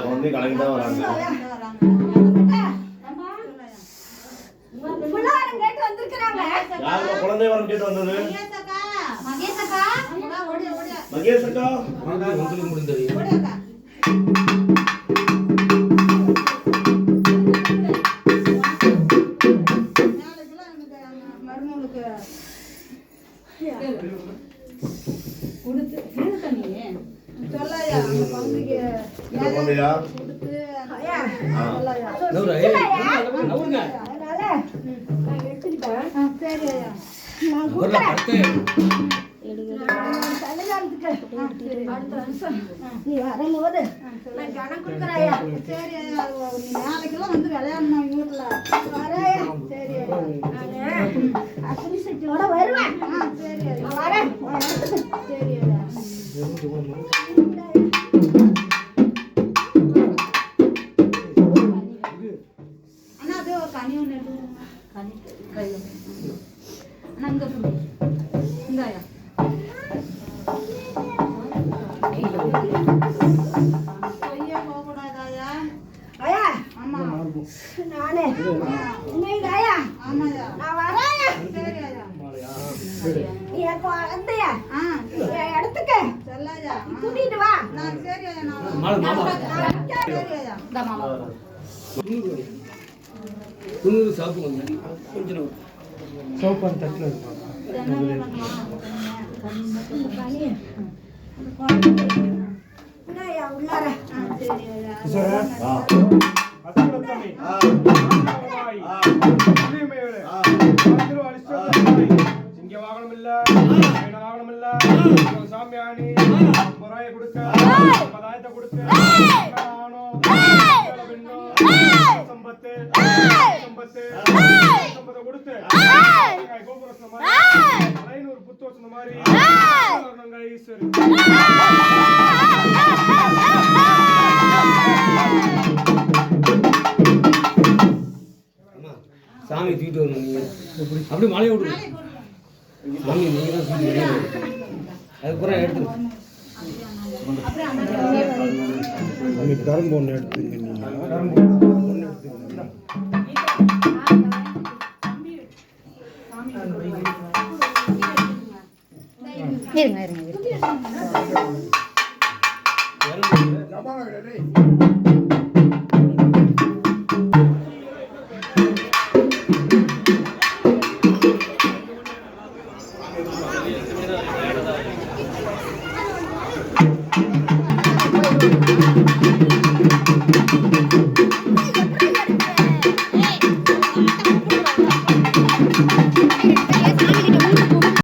குழந்தை கலங்கி தான் வராங்க. குழந்தை வரம் கேட்டு வந்தது மகேஷ் அக்கா உங்களுக்கு முடிந்தது. நீ வரும்போது கணக்கு கொடுக்குறாயா? சரி, நாளைக்கெல்லாம் வந்து விளையாடணும் வீட்டுல. வரையா? சரி, அக்னி சக்தியோட வருவேன். சரி, வரேன். சரி, அண்ணா அது ஒரு கனி ஒன்று கனி கையில் அண்ணா இங்கே இந்தாயா நானே உண்மைதாயா? ஆமாயா. நான் வரையா? சரி ஐயா. நீ எப்போ வந்தையா? இடத்துக்கு சொல்லாயா? கூட்டிட்டு வா. நான் சரி ஐயா. சரி ஐயா. இந்த மாமா துணூறு சாப்பு வந்தேன் கொஞ்சம் சோப்பான் தட்டில் இருப்பாங்க. உள்ளார சரி சாமியானி பொறாய கொடுக்க பதாயத்தை கொடுக்க சம்பத்து சம்பத்து சம்பத்தை கொடுத்து கோபுரம் மாதிரி ஒரு புத்து வச்ச மாதிரி ஈஸ்வரி சாமி தூக்கிட்டு வரணும். நீங்க அப்படி மலையை விடுங்க சாமி. நீங்க தான் தூக்கிட்டு அதுக்கப்புறம் எடுத்து கரும்பு ஒன்று எடுத்துங்க. நீங்கள் கரும்பு ஒன்று எடுத்துங்க. Hey!